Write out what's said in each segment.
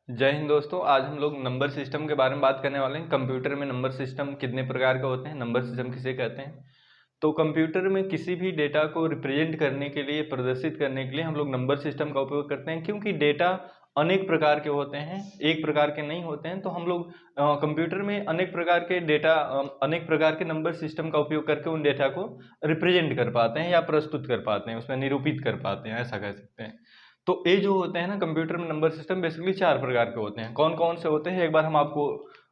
जय हिंद दोस्तों। आज हम लोग नंबर सिस्टम के बारे में बात करने वाले हैं। कंप्यूटर में नंबर सिस्टम कितने प्रकार के होते हैं, नंबर सिस्टम किसे कहते हैं। तो कंप्यूटर में किसी भी डेटा को रिप्रेजेंट करने के लिए, प्रदर्शित करने के लिए हम लोग नंबर सिस्टम का उपयोग करते हैं, क्योंकि डेटा अनेक प्रकार के होते हैं, एक प्रकार के नहीं होते हैं। तो हम लोग कंप्यूटर में अनेक प्रकार के डेटा, अनेक प्रकार के नंबर सिस्टम का उपयोग करके उन डेटा को रिप्रेजेंट कर पाते हैं या प्रस्तुत कर पाते हैं, उसमें निरूपित कर पाते हैं, ऐसा कह सकते हैं। तो ये जो होते हैं ना कंप्यूटर में नंबर सिस्टम, बेसिकली 4 प्रकार के होते हैं। कौन कौन से होते हैं एक बार हम आपको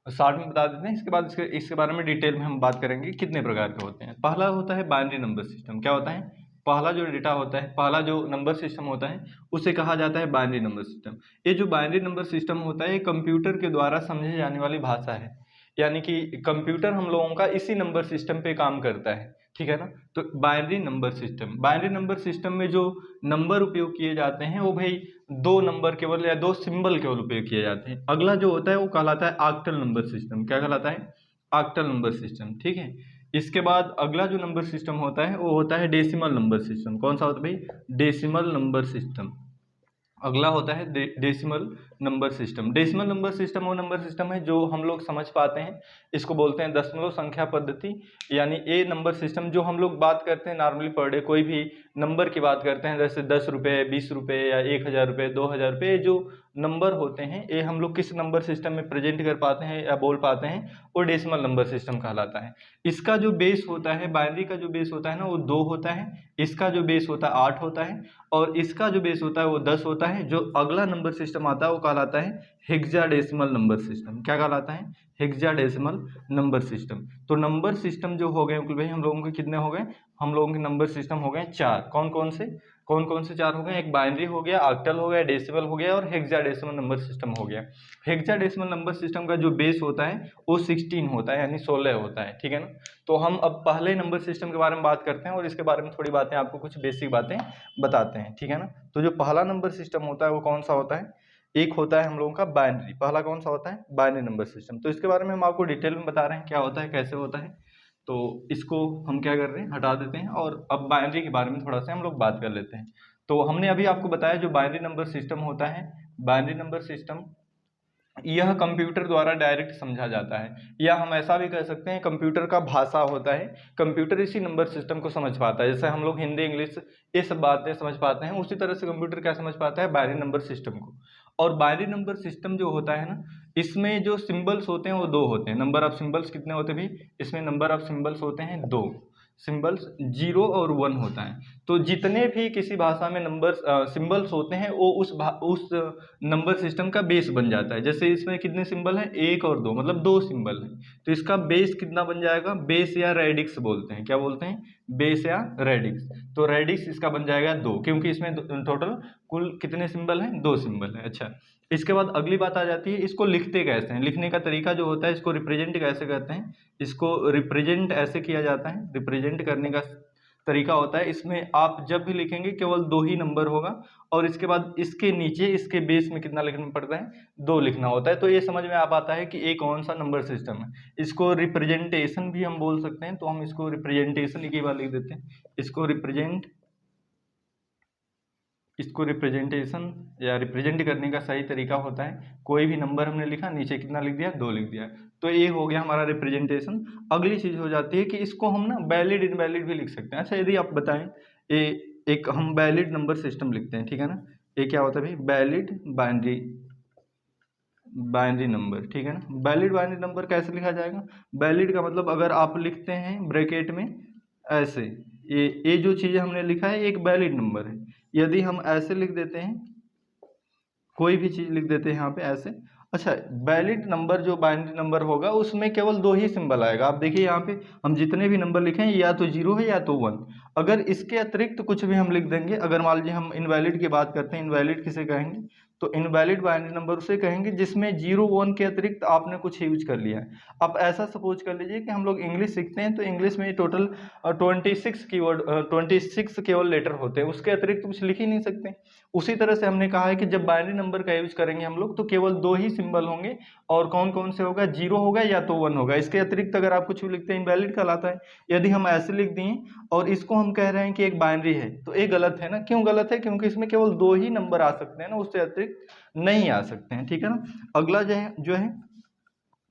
शॉर्ट में बता देते हैं, इसके बाद इसके बारे में डिटेल में हम बात करेंगे कितने प्रकार के होते हैं। पहला होता है बाइनरी नंबर सिस्टम। क्या होता है? पहला जो डेटा होता है, पहला जो नंबर सिस्टम होता है, उसे कहा जाता है बाइनरी नंबर सिस्टम। ये जो बाइनरी नंबर सिस्टम होता है, ये कंप्यूटर के द्वारा समझे जाने वाली भाषा है, यानी कि कंप्यूटर हम लोगों का इसी नंबर सिस्टम पे काम करता है, ठीक है ना। तो binary number system, binary number system में जो नंबर उपयोग किए जाते हैं वो भाई दो नंबर केवल या दो सिंबल केवल उपयोग किए जाते हैं। अगला जो होता है वो कहलाता है ऑक्टल नंबर सिस्टम। क्या कहलाता है? ऑक्टल नंबर सिस्टम, ठीक है। इसके बाद अगला जो नंबर सिस्टम होता है वो होता है डेसिमल नंबर सिस्टम। कौन सा होता है भाई? Decimal number system. अगला होता है decimal number system. Decimal number system वो नंबर सिस्टम है जो हम लोग समझ पाते हैं, इसको बोलते हैं दशमलव संख्या पद्धति। यानी ये नंबर सिस्टम जो हम लोग बात करते हैं नॉर्मली पर डे, कोई भी नंबर की बात करते हैं, जैसे 10 रुपये, 20 रुपये या 1000 रुपये, 2000 रुपये, जो नंबर होते हैं ये हम लोग किस नंबर सिस्टम में प्रेजेंट कर पाते हैं या बोल पाते हैं, वो डेसिमल नंबर सिस्टम कहलाता है। इसका जो बेस होता है, बाइनरी का जो बेस होता है ना, वो 2 होता है। इसका जो बेस होता है 8 होता है, और इसका जो बेस होता है वो 10 होता है। जो अगला नंबर सिस्टम आता है वो कहलाता है हेक्साडेसिमल नंबर सिस्टम। क्या कहलाता है? Hexadecimal number system. तो नंबर सिस्टम जो हो गए भाई, हम लोगों के कितने हो गए? हम लोगों के नंबर सिस्टम हो गए 4। कौन कौन से 4 हो गए? एक बाइनरी हो गया, ऑक्टल हो गया, डेसिमल हो गया और हेक्साडेसिमल नंबर सिस्टम हो गया। हेक्साडेसिमल नंबर सिस्टम का जो बेस होता है वो 16 होता है, यानी 16 होता है, ठीक है ना। तो हम अब पहले नंबर सिस्टम के बारे में बात करते हैं और इसके बारे में थोड़ी बातें, आपको कुछ बेसिक बातें बताते हैं, ठीक है ना। तो जो पहला नंबर सिस्टम होता है वो कौन सा होता है? एक होता है हम लोगों का बाइनरी। पहला कौन सा होता है? Binary number system. तो इसके बारे में हम आपको डिटेल में बता रहे हैं क्या होता है, कैसे होता है। तो इसको हम क्या कर रहे हैं, हटा देते हैं और अब बाइनरी के बारे में थोड़ा सा हम लोग बात कर लेते हैं। तो हमने अभी आपको बताया जो बाइनरी नंबर सिस्टम होता है, बाइनरी नंबर सिस्टम यह कंप्यूटर द्वारा डायरेक्ट समझा जाता है, या हम ऐसा भी कह सकते हैं कंप्यूटर का भाषा होता है। कंप्यूटर इसी नंबर सिस्टम को समझ पाता है। जैसे हम लोग हिंदी, इंग्लिश ये सब बातें समझ पाते हैं, उसी तरह से कंप्यूटर क्या समझ पाता है? बाइनरी नंबर सिस्टम को। और बाइनरी नंबर सिस्टम जो होता है ना, इसमें जो सिंबल्स होते हैं वो 2 होते हैं। नंबर ऑफ सिंबल्स कितने होते हैं भी? इसमें नंबर ऑफ सिंबल्स होते हैं 2। सिंबल्स 0 और 1 होता है। तो जितने भी किसी भाषा में नंबर्स सिंबल्स होते हैं वो उस नंबर सिस्टम का बेस बन जाता है। जैसे इसमें कितने सिंबल हैं? 1 और 2, मतलब 2 सिंबल हैं। तो इसका बेस कितना बन जाएगा? बेस या रेडिक्स बोलते हैं। क्या बोलते हैं? बेस या रेडिक्स। तो रेडिक्स इसका बन जाएगा 2, क्योंकि इसमें टोटल कुल कितने सिंबल हैं? 2 सिंबल हैं। अच्छा, इसके बाद अगली बात आ जाती है, इसको लिखते कैसे हैं? लिखने का तरीका जो होता है, इसको रिप्रेजेंट कैसे करते हैं? इसको रिप्रेजेंट ऐसे किया जाता है, रिप्रेजेंट करने का तरीका होता है, इसमें आप जब भी लिखेंगे केवल 2 ही नंबर होगा, और इसके बाद इसके नीचे इसके बेस में कितना लिखना पड़ता है? 2 लिखना होता है। तो ये समझ में आ पाता है कि ये कौन सा नंबर सिस्टम है। इसको रिप्रेजेंटेशन भी हम बोल सकते हैं, तो हम इसको रिप्रेजेंटेशन एक ही बार लिख देते हैं। इसको रिप्रेजेंटेशन या रिप्रेजेंट करने का सही तरीका होता है, कोई भी नंबर हमने लिखा, नीचे कितना लिख दिया? 2 लिख दिया। तो ये हो गया हमारा रिप्रेजेंटेशन। अगली चीज़ हो जाती है कि इसको हम ना वैलिड इनवैलिड भी लिख सकते हैं। अच्छा, यदि आप बताएं, ये एक हम वैलिड नंबर सिस्टम लिखते हैं, ठीक है ना। ये क्या होता है भाई? वैलिड बाइनरी बाइनरी नंबर, ठीक है ना। वैलिड बाइनरी नंबर कैसे लिखा जाएगा? वैलिड का मतलब अगर आप लिखते हैं ब्रैकेट में ऐसे, ये जो चीज़ हमने लिखा है एक वैलिड नंबर है। यदि हम ऐसे लिख देते हैं, कोई भी चीज़ लिख देते हैं यहाँ पे ऐसे। अच्छा, वैलिड नंबर जो बाइनरी नंबर होगा उसमें केवल 2 ही सिंबल आएगा। आप देखिए यहाँ पे हम जितने भी नंबर लिखें या तो 0 है या तो 1। अगर इसके अतिरिक्त कुछ भी हम लिख देंगे, अगर मान लीजिए हम इनवैलिड की बात करते हैं, इनवैलिड किसे कहेंगे? तो इनवैलिड बाइनरी नंबर उसे कहेंगे जिसमें 0 1 के अतिरिक्त आपने कुछ यूज कर लिया है। अब ऐसा सपोज कर लीजिए कि हम लोग इंग्लिश सीखते हैं, तो इंग्लिश में टोटल 26 कीवर्ड 26 केवल लेटर होते हैं, उसके अतिरिक्त कुछ लिख ही नहीं सकते। उसी तरह से हमने कहा है कि जब बाइनरी नंबर का यूज करेंगे हम लोग, तो केवल 2 ही सिंबल होंगे, और कौन कौन से होगा? 0 होगा या तो 1 होगा। इसके अतिरिक्त अगर आप कुछ भी लिखते हैं इनवैलिड कहलाता है। यदि हम ऐसे लिख दिए और इसको हम कह रहे हैं कि एक बाइनरी है, तो ये गलत है ना। क्यों गलत है? क्योंकि इसमें केवल 2 ही नंबर आ सकते हैं ना, उससे अतिरिक्त अतिरिक्त नहीं आ सकते हैं, ठीक है ना। अगला जो है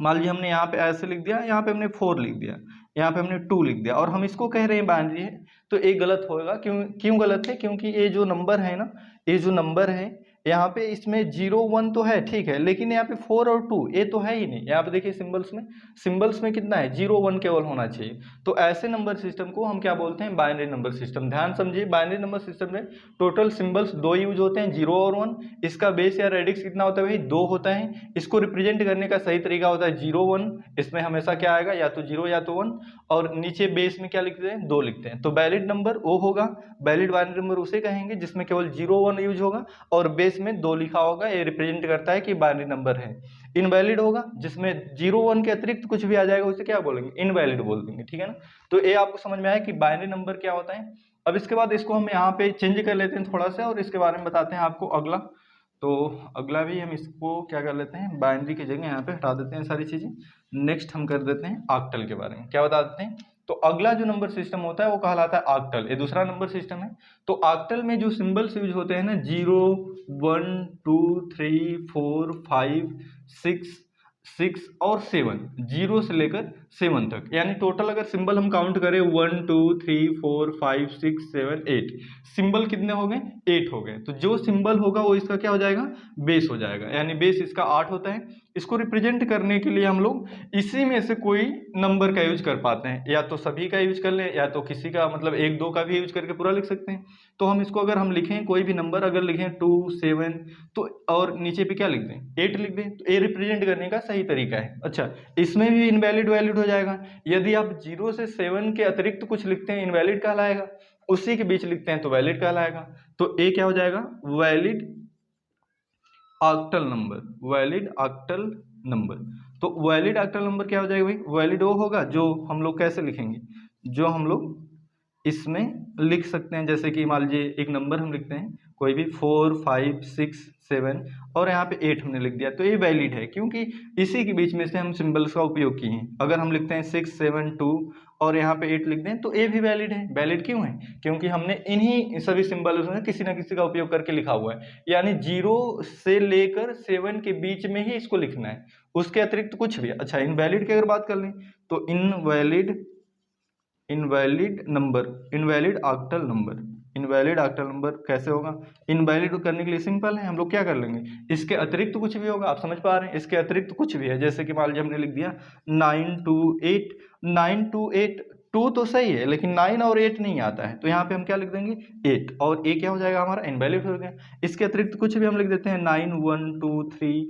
मान लीजिए हमने यहाँ पे ऐसे लिख दिया, यहाँ पे हमने 4 लिख दिया, यहाँ पे हमने 2 लिख दिया और हम इसको कह रहे हैं बाइनरी है, तो ये गलत होगा। क्यों गलत है? क्योंकि ये जो नंबर है ना, ये जो नंबर है यहाँ पे इसमें 0 1 तो है, ठीक है, लेकिन यहाँ पे 4 और 2 ये तो है ही नहीं। यहाँ पे देखिए सिंबल्स में कितना है? 0 1 केवल होना चाहिए। तो ऐसे नंबर सिस्टम को हम क्या बोलते हैं? Binary number system. ध्यान समझिए, बाइनरी नंबर सिस्टम में टोटल सिंबल्स 2 यूज होते हैं, 0 और 1। इसका बेस या रेडिक्स कितना होता है भाई? 2 होता है। इसको रिप्रेजेंट करने का सही तरीका होता है 0 1। इसमें हमेशा क्या आएगा? या तो 0 या तो 1, और नीचे बेस में क्या लिखते हैं? 2 लिखते हैं। तो वैलिड नंबर वो होगा, वैलिड बाइनरी नंबर उसे कहेंगे जिसमें केवल 0 1 यूज होगा और बेस में 2 लिखा होगा। ये रिप्रेजेंट करता है कि बाइनरी नंबर है। इनवैलिड होगा जिसमें 0 1 के अतिरिक्त कुछ भी आ जाएगा, उसे क्या बोलेंगे? इनवैलिड बोल देंगे, ठीक है ना। तो ये आपको समझ में आया कि बाइनरी नंबर क्या होता है। अब इसके बाद इसको हम यहाँ पे चेंज कर लेते हैं थोड़ा सा और इसके बारे में बताते हैं आपको अगला। तो अगला भी हम इसको क्या कर लेते हैं? बाइनरी की जगह यहाँ पे हटा देते हैं सारी चीजें। नेक्स्ट हम कर देते हैं ऑक्टल के बारे में। क्या बता देते हैं? तो अगला जो नंबर सिस्टम होता है वो कहलाता है ऑक्टल। ये दूसरा नंबर सिस्टम है। तो ऑक्टल में जो सिंबल्स यूज होते हैं ना, 0 1 2 3 4 5 6 और 7, 0 से लेकर 7 तक, यानी टोटल अगर सिंबल हम काउंट करें 1 2 3 4 5 6 7 8, सिंबल कितने हो गए? 8 हो गए। तो जो सिंबल होगा वो इसका क्या हो जाएगा? बेस हो जाएगा, यानी बेस इसका 8 होता है। इसको रिप्रेजेंट करने के लिए हम लोग इसी में से कोई नंबर का यूज कर पाते हैं, या तो सभी का यूज कर लें या तो किसी का, मतलब 1 2 का भी यूज करके पूरा लिख सकते हैं। तो हम इसको अगर हम लिखें कोई भी नंबर अगर लिखें 2 7 तो और नीचे पे क्या लिख दें? 8 लिख दें, तो ये रिप्रेजेंट करने का सही तरीका है। अच्छा, इसमें भी इनवैलिड वैलिड हो जाएगा। यदि आप 0 से 7 के अतिरिक्त कुछ लिखते हैं इनवैलिड कहलाएगा, उसी के बीच लिखते हैं तो वैलिड कहलाएगा। तो ये क्या हो जाएगा? Valid octal number, valid octal number. तो वैलिड ऑक्टल नंबर क्या हो जाएगा भाई? वैलिड वो होगा जो हम लोग कैसे लिखेंगे, जो हम लोग इसमें लिख सकते हैं। जैसे कि मान लीजिए एक नंबर हम लिखते हैं कोई भी 4 5 6 7 और यहाँ पे 8 हमने लिख दिया, तो ये वैलिड है क्योंकि इसी के बीच में से हम सिंबल्स का उपयोग किए हैं। अगर हम लिखते हैं 6 7 2 और यहाँ पे 8 लिख दें तो ये भी वैलिड है। वैलिड क्यों है? क्योंकि हमने इन्हीं सभी सिंबल्स में किसी ना किसी का उपयोग करके लिखा हुआ है, यानी 0 से लेकर 7 के बीच में ही इसको लिखना है, उसके अतिरिक्त कुछ भी। अच्छा, इनवैलिड की अगर बात कर लें तो invalid number, invalid octal number, invalid octal number कैसे होगा? इनवैलिड करने के लिए सिंपल है, हम लोग क्या कर लेंगे? इसके अतिरिक्त कुछ भी होगा। आप समझ पा रहे हैं? इसके अतिरिक्त कुछ भी है, जैसे कि मान लीजिए हमने लिख दिया 9 2 8, 9 2 8, 2 तो सही है लेकिन 9 और 8 नहीं आता है, तो यहाँ पे हम क्या लिख देंगे? 8, और ए क्या हो जाएगा हमारा? इनवैलिड हो गया। इसके अतिरिक्त कुछ भी हम लिख देते हैं 9 1 2 3,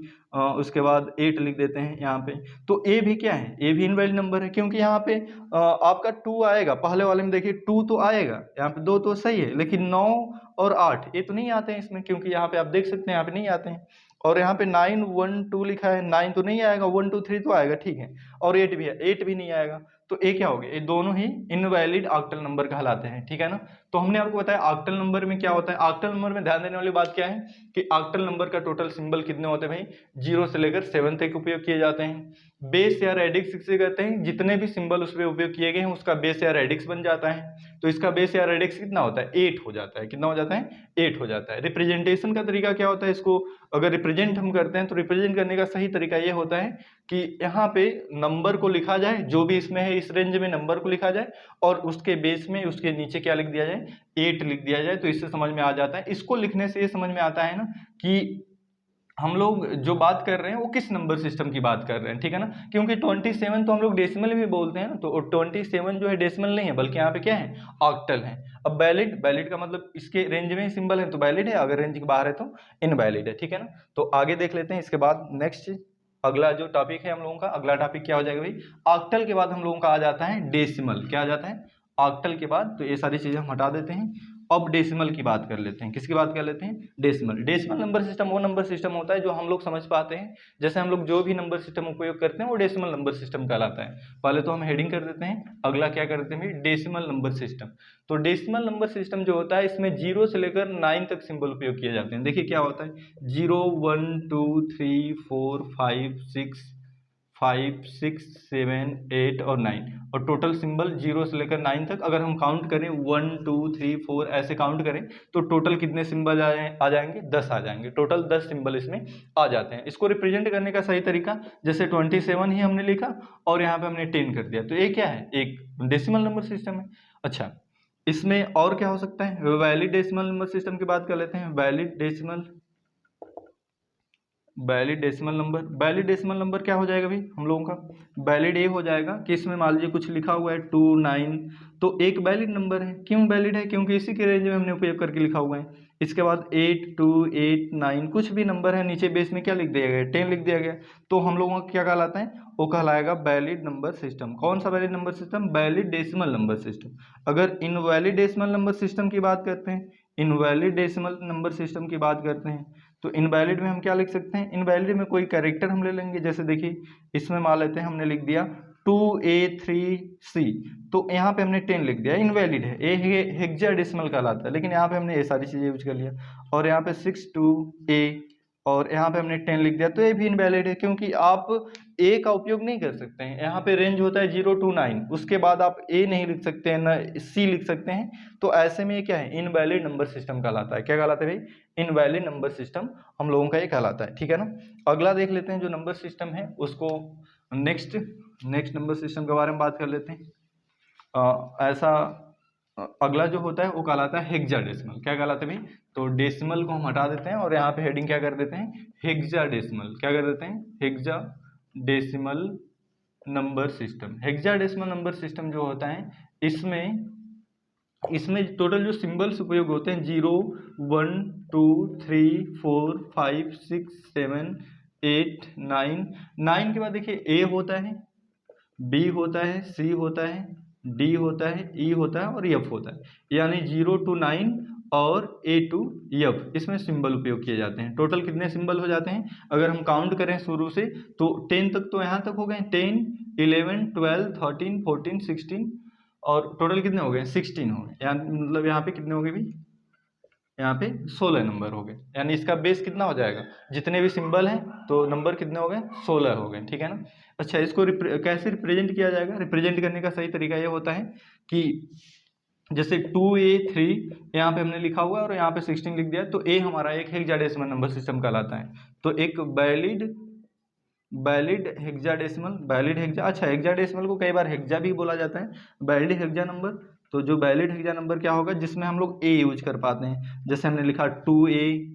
उसके बाद 8 लिख देते हैं यहाँ पे, तो ए भी क्या है? ए भी इनवैलिड नंबर है क्योंकि यहाँ पे आपका 2 आएगा। पहले वाले में देखिए 2 तो आएगा, यहाँ पे 2 तो सही है, लेकिन 9 और 8 ये तो नहीं आते हैं इसमें, क्योंकि यहाँ पे आप देख सकते हैं यहाँ पे नहीं आते हैं। और यहाँ पे 9 1 2 लिखा है, 9 तो नहीं आएगा, 1 2 3 तो आएगा, ठीक है, और 8 भी है, 8 भी नहीं आएगा। तो ये क्या हो गया? ये दोनों ही इनवैलिड ऑक्टल नंबर कहलाते हैं, ठीक है ना। तो हमने आपको बताया ऑक्टल नंबर में क्या होता है। ऑक्टल नंबर में ध्यान देने वाली बात क्या है कि ऑक्टल नंबर का टोटल सिंबल कितने होते हैं भाई? 0 से लेकर 7 तक उपयोग किए जाते हैं। बेस या रेडिक्स किसे कहते हैं? जितने भी सिंबल उसमें उपयोग किए गए हैं उसका बेस या रेडिक्स बन जाता है। तो इसका बेस या रेडिक्स कितना होता है? 8 हो जाता है। कितना हो जाता है? 8 हो जाता है। रिप्रेजेंटेशन का तरीका क्या होता है? इसको अगर रिप्रेजेंट हम करते हैं तो रिप्रेजेंट करने का सही तरीका ये होता है कि यहाँ पे नंबर को लिखा जाए, जो भी इसमें है इस रेंज में नंबर को लिखा जाए और उसके बेस में उसके नीचे क्या लिख दिया जाए? 8 लिख दिया जाए। तो इससे समझ में आ जाता है, इसको लिखने से ये समझ में आता है ना कि हम लोग जो बात कर रहे हैं वो किस नंबर सिस्टम की बात कर रहे हैं, ठीक है ना। क्योंकि 27 तो हम लोग डेसिमल भी बोलते हैं ना, तो 27 जो है डेसिमल नहीं है बल्कि यहाँ पे क्या है? ऑक्टल है। अब वैलिड, वैलिड का मतलब इसके रेंज में सिंबल है तो वैलिड है, अगर रेंज के बाहर है तो इनवैलिड है, ठीक है ना। तो आगे देख लेते हैं इसके बाद नेक्स्ट अगला जो टॉपिक है हम लोगों का, अगला टॉपिक क्या हो जाएगा भाई? ऑक्टल के बाद हम लोगों का आ जाता है डेसिमल। क्या आ जाता है? ऑक्टल के बाद। तो ये सारी चीजें हम हटा देते हैं। अब डेसिमल की बात कर लेते हैं। किसकी बात कर लेते हैं? डेसिमल। डेसिमल नंबर सिस्टम वो नंबर सिस्टम होता है जो हम लोग समझ पाते हैं। जैसे हम लोग जो भी नंबर सिस्टम उपयोग करते हैं वो डेसिमल नंबर सिस्टम कहलाता है। पहले तो हम हेडिंग कर देते हैं, अगला क्या करते हैं? Decimal number system. तो डेसिमल नंबर सिस्टम जो होता है इसमें 0 से लेकर 9 तक सिंबल उपयोग किए जाते हैं। देखिए क्या होता है? 0 1 2 3 4 5 6 5 6 7 8 और 9, और टोटल सिंबल 0 से लेकर 9 तक अगर हम काउंट करें 1 2 3 4 ऐसे काउंट करें तो टोटल कितने सिंबल आ जाएंगे? 10 आ जाएंगे। टोटल 10 सिंबल इसमें आ जाते हैं। इसको रिप्रेजेंट करने का सही तरीका, जैसे 27 ही हमने लिखा और यहाँ पे हमने 10 कर दिया, तो ये क्या है? एक डेसिमल नंबर सिस्टम है। अच्छा, इसमें और क्या हो सकता है? वैलिड डेसिमल नंबर सिस्टम की बात कर लेते हैं। वैलिड डेसिमल नंबर क्या हो जाएगा भाई हम लोगों का? वैलिड ये हो जाएगा कि इसमें मान लीजिए कुछ लिखा हुआ है 2 9, तो एक वैलिड नंबर है। क्यों वैलिड है? क्योंकि इसी के रेंज में हमने उपयोग करके लिखा हुआ है। इसके बाद 8 2 8 9 कुछ भी नंबर है, नीचे बेस में क्या लिख दिया गया? 10 लिख दिया गया, तो हम लोगों का क्या कहलाता है? वो कहलाएगा वैलिड नंबर सिस्टम। कौन सा valid number system? Valid decimal number system. अगर इनवैलिड डेसिमल नंबर सिस्टम की बात करते हैं, इनवैलिड डेसिमल नंबर सिस्टम की बात करते हैं, तो इनवैलिड में हम क्या लिख सकते हैं? इनवैलिड में कोई कैरेक्टर हम ले लेंगे। जैसे देखिए इसमें मान लेते हैं हमने लिख दिया 2A3C, तो यहाँ पे हमने 10 लिख दिया, इनवैलिड है। ये हेक्साडेसिमल कहलाता है, लेकिन यहाँ पे हमने ये सारी चीज़ें यूज कर लिया। और यहाँ पे 62A और यहाँ पे हमने 10 लिख दिया, तो ये भी इनवैलिड है, क्योंकि आप ए का उपयोग नहीं कर सकते हैं। यहाँ पे रेंज होता है 0 to 9, उसके बाद आप ए नहीं लिख सकते हैं, ना सी लिख सकते हैं। तो ऐसे में ये क्या है? इनवैलिड नंबर सिस्टम कहलाता है। क्या कहलाता है भाई? इनवैलिड नंबर सिस्टम हम लोगों का ये कहलाता है। ठीक है ना। अगला देख लेते हैं जो नंबर सिस्टम है उसको, नेक्स्ट नंबर सिस्टम के बारे में बात कर लेते हैं। अगला जो होता है वो कहलाता है हेक्साडेसिमल। क्या कहलाता है भाई? तो डेसिमल को हम हटा देते हैं और यहाँ पे हेडिंग क्या कर देते हैं? हेक्साडेसिमल। क्या कर देते हैं? Hexadecimal number system. Hexadecimal number system जो होता है इसमें टोटल जो सिंबल्स उपयोग होते हैं 0 1 2 3 4 5 6 7 8 9। 9 के बाद देखिए ए होता है, बी होता है, सी होता है, डी होता है, ई होता है और एफ होता है। यानी 0 to 9 और A to F इसमें सिंबल उपयोग किए जाते हैं। टोटल कितने सिंबल हो जाते हैं? अगर हम काउंट करें शुरू से तो 10 तक, तो यहाँ तक हो गए 10 11 12 13 14 16 और टोटल कितने हो गए? 16 हो गए। मतलब यहाँ पे कितने हो गए भी? यहाँ पे 16 नंबर हो गए। यानी इसका बेस कितना हो जाएगा? जितने भी सिंबल हैं तो नंबर कितने हो गए? 16 हो गए। ठीक है ना। अच्छा, इसको कैसे रिप्रेजेंट किया जाएगा? रिप्रेजेंट करने का सही तरीका ये होता है कि जैसे 2A3 यहाँ पे हमने लिखा हुआ है और यहाँ पे 16 लिख दिया, तो A हमारा एक हेक्साडेसिमल नंबर सिस्टम कहलाता है। तो एक वैलिड हेक्सा, अच्छा हेक्साडेसिमल को कई बार हेक्सा भी बोला जाता है, वैलिड हेक्सा नंबर। तो जो वैलिड हेक्सा नंबर क्या होगा? जिसमें हम लोग A यूज कर पाते हैं। जैसे हमने लिखा 2A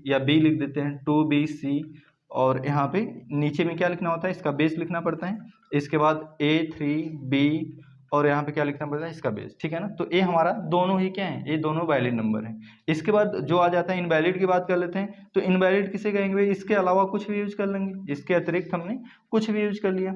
या B लिख देते हैं 2BC, और यहाँ पे नीचे में क्या लिखना होता है? इसका बेस लिखना पड़ता है। इसके बाद A3B और यहाँ पे क्या लिखना पड़ता है? इसका बेस। ठीक है ना। तो ये हमारा दोनों ही क्या है? ये दोनों वैलिड नंबर हैं। इसके बाद जो आ जाता है इनवैलिड की बात कर लेते हैं। तो इनवैलिड किसे कहेंगे भाई? इसके अलावा कुछ भी यूज कर लेंगे, इसके अतिरिक्त हमने कुछ भी यूज कर लिया,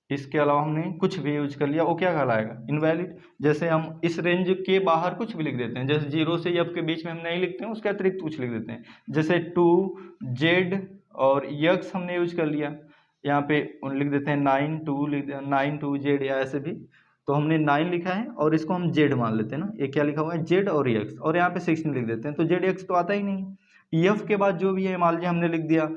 इसके अलावा हमने कुछ भी यूज कर लिया, वो क्या कहलाएगा? इनवैलिड। जैसे हम इस रेंज के बाहर कुछ भी लिख देते हैं, जैसे 0 से F के बीच में हम नहीं लिखते हैं, उसके अतिरिक्त कुछ लिख देते हैं। जैसे 2Z और X हमने यूज कर लिया, यहाँ पे लिख देते हैं 9 2Z या ऐसे भी। तो हमने 9 लिखा है और इसको हम Z मान लेते हैं ना। ये क्या लिखा हुआ है? Z और X, और यहाँ पे 16 लिख देते हैं, तो ZX तो आता ही नहीं। F के बाद जो भी है, मान लीजिए हमने लिख दिया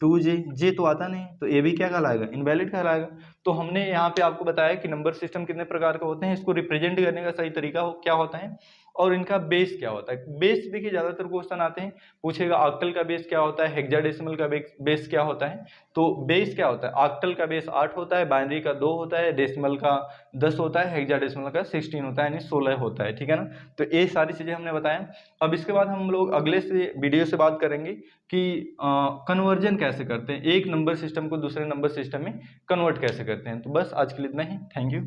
2J तो आता नहीं, तो ये भी क्या कहलाएगा? इनवैलिड कहलाएगा। तो हमने यहाँ पे आपको बताया कि नंबर सिस्टम कितने प्रकार के होते हैं, इसको रिप्रेजेंट करने का सही तरीका क्या होता है और इनका बेस क्या होता है। बेस देखिए ज़्यादातर क्वेश्चन आते हैं, पूछेगा ऑक्टल का बेस क्या होता है, हेक्साडेसिमल का बेस क्या होता है। तो बेस क्या होता है? ऑक्टल का बेस 8 होता है, बाइनरी का 2 होता है, डेसिमल का 10 होता है, हेक्साडेसिमल का 16 होता है, यानी 16 होता है। ठीक है ना। तो ये सारी चीज़ें हमने बताया। अब इसके बाद हम लोग अगले से वीडियो से बात करेंगे कि कन्वर्जन कैसे करते हैं, एक नंबर सिस्टम को दूसरे नंबर सिस्टम में कन्वर्ट कैसे करते हैं। तो बस आज के लिए इतना ही। Thank you.